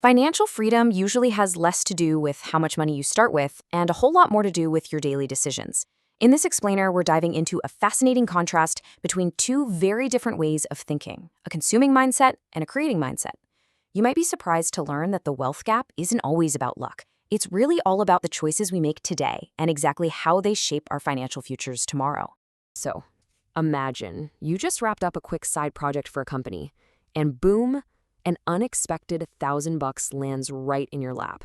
Financial freedom usually has less to do with how much money you start with and a whole lot more to do with your daily decisions. In this explainer, we're diving into a fascinating contrast between two very different ways of thinking, a consuming mindset and a creating mindset. You might be surprised to learn that the wealth gap isn't always about luck. It's really all about the choices we make today and exactly how they shape our financial futures tomorrow. So, imagine you just wrapped up a quick side project for a company, and boom, an unexpected $1,000 lands right in your lap.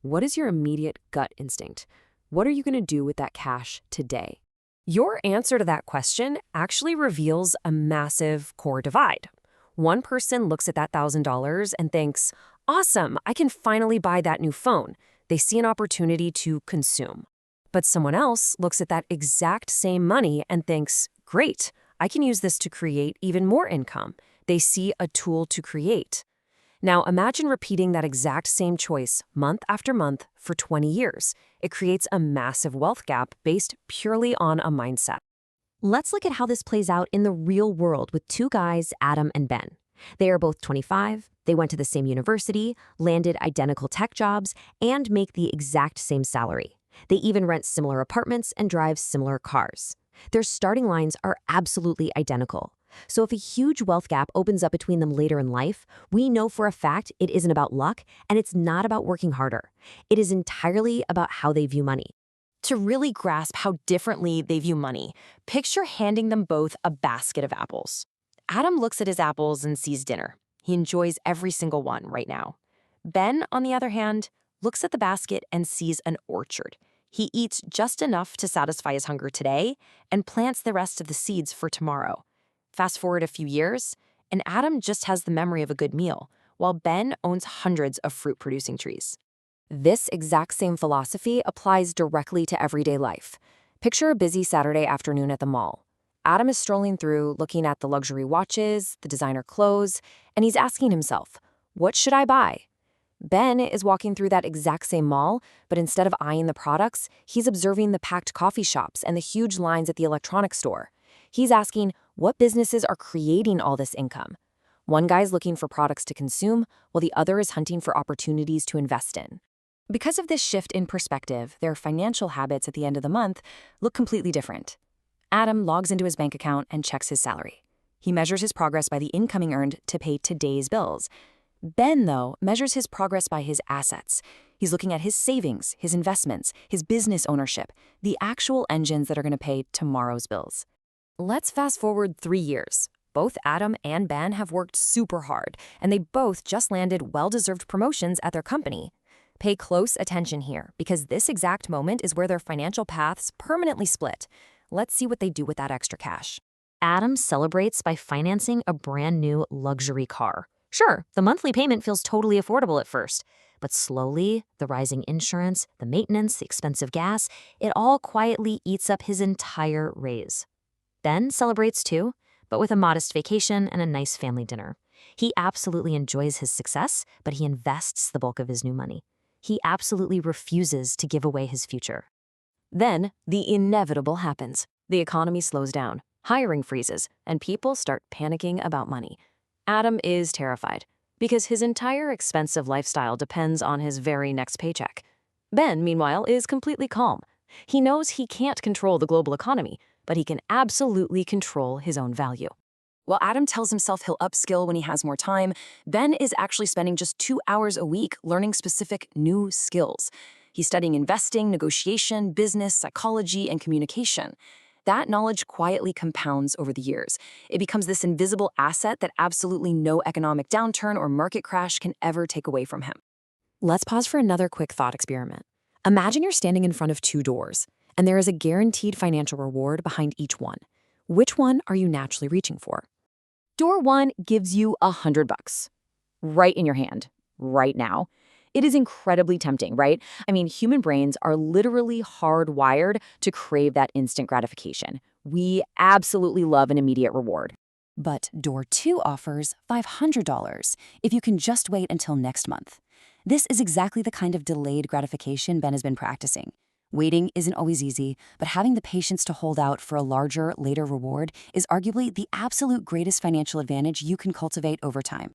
What is your immediate gut instinct? What are you going to do with that cash today? Your answer to that question actually reveals a massive core divide. One person looks at that $1,000 and thinks, awesome, I can finally buy that new phone. They see an opportunity to consume. But someone else looks at that exact same money and thinks, great, I can use this to create even more income. They see a tool to create. Now imagine repeating that exact same choice month after month for 20 years. It creates a massive wealth gap based purely on a mindset. Let's look at how this plays out in the real world with two guys, Adam and Ben. They are both 25, they went to the same university, landed identical tech jobs, and make the exact same salary. They even rent similar apartments and drive similar cars. Their starting lines are absolutely identical. So if a huge wealth gap opens up between them later in life, we know for a fact it isn't about luck and it's not about working harder. It is entirely about how they view money. To really grasp how differently they view money, picture handing them both a basket of apples. Adam looks at his apples and sees dinner. He enjoys every single one right now. Ben, on the other hand, looks at the basket and sees an orchard. He eats just enough to satisfy his hunger today and plants the rest of the seeds for tomorrow. Fast forward a few years, and Adam just has the memory of a good meal, while Ben owns hundreds of fruit-producing trees. This exact same philosophy applies directly to everyday life. Picture a busy Saturday afternoon at the mall. Adam is strolling through, looking at the luxury watches, the designer clothes, and he's asking himself, what should I buy? Ben is walking through that exact same mall, but instead of eyeing the products, he's observing the packed coffee shops and the huge lines at the electronics store. He's asking, what businesses are creating all this income? One guy's looking for products to consume, while the other is hunting for opportunities to invest in. Because of this shift in perspective, their financial habits at the end of the month look completely different. Adam logs into his bank account and checks his salary. He measures his progress by the income earned to pay today's bills. Ben, though, measures his progress by his assets. He's looking at his savings, his investments, his business ownership, the actual engines that are going to pay tomorrow's bills. Let's fast forward 3 years. Both Adam and Ben have worked super hard, and they both just landed well-deserved promotions at their company. Pay close attention here, because this exact moment is where their financial paths permanently split. Let's see what they do with that extra cash. Adam celebrates by financing a brand new luxury car. Sure, the monthly payment feels totally affordable at first, but slowly, the rising insurance, the maintenance, the expensive gas, it all quietly eats up his entire raise. Ben celebrates too, but with a modest vacation and a nice family dinner. He absolutely enjoys his success, but he invests the bulk of his new money. He absolutely refuses to give away his future. Then, the inevitable happens. The economy slows down, hiring freezes, and people start panicking about money. Adam is terrified, because his entire expensive lifestyle depends on his very next paycheck. Ben, meanwhile, is completely calm. He knows he can't control the global economy, but he can absolutely control his own value. While Adam tells himself he'll upskill when he has more time, Ben is actually spending just 2 hours a week learning specific new skills. He's studying investing, negotiation, business, psychology, and communication. That knowledge quietly compounds over the years. It becomes this invisible asset that absolutely no economic downturn or market crash can ever take away from him. Let's pause for another quick thought experiment. Imagine you're standing in front of 2 doors, and there is a guaranteed financial reward behind each one. Which one are you naturally reaching for? Door 1 gives you $100, right in your hand, right now. It is incredibly tempting, right? I mean, human brains are literally hardwired to crave that instant gratification. We absolutely love an immediate reward. But door 2 offers $500 if you can just wait until next month. This is exactly the kind of delayed gratification Ben has been practicing. Waiting isn't always easy, but having the patience to hold out for a larger, later reward is arguably the absolute greatest financial advantage you can cultivate over time.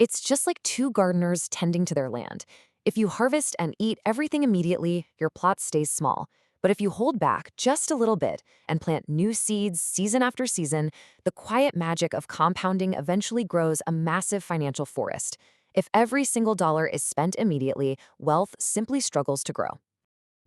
It's just like two gardeners tending to their land. If you harvest and eat everything immediately, your plot stays small. But if you hold back just a little bit and plant new seeds season after season, the quiet magic of compounding eventually grows a massive financial forest. If every single dollar is spent immediately, wealth simply struggles to grow.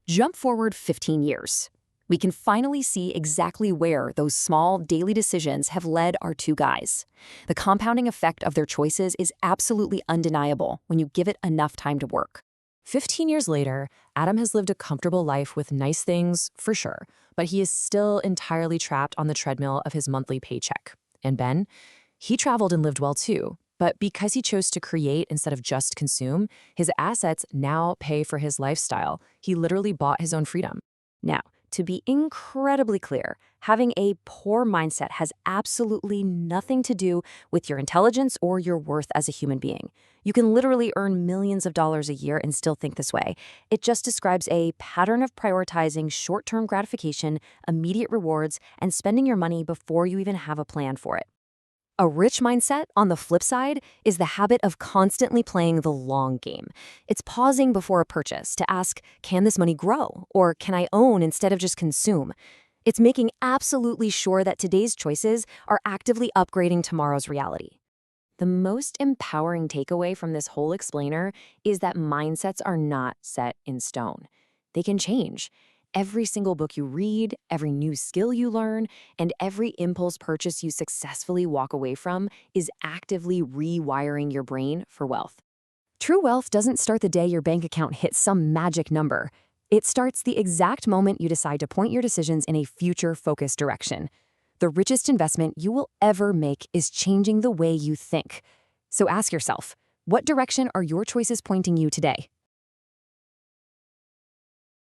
Jump forward 15 years. We can finally see exactly where those small daily decisions have led our two guys. The compounding effect of their choices is absolutely undeniable when you give it enough time to work. 15 years later, Adam has lived a comfortable life with nice things, for sure, but he is still entirely trapped on the treadmill of his monthly paycheck. And Ben? He traveled and lived well too, but because he chose to create instead of just consume, his assets now pay for his lifestyle. He literally bought his own freedom. Now, to be incredibly clear, having a poor mindset has absolutely nothing to do with your intelligence or your worth as a human being. You can literally earn millions of dollars a year and still think this way. It just describes a pattern of prioritizing short-term gratification, immediate rewards, and spending your money before you even have a plan for it. A rich mindset, on the flip side, is the habit of constantly playing the long game. It's pausing before a purchase to ask, can this money grow? Or can I own instead of just consume? It's making absolutely sure that today's choices are actively upgrading tomorrow's reality. The most empowering takeaway from this whole explainer is that mindsets are not set in stone. They can change. Every single book you read, every new skill you learn, and every impulse purchase you successfully walk away from is actively rewiring your brain for wealth. True wealth doesn't start the day your bank account hits some magic number. It starts the exact moment you decide to point your decisions in a future-focused direction. The richest investment you will ever make is changing the way you think. So ask yourself, what direction are your choices pointing you today?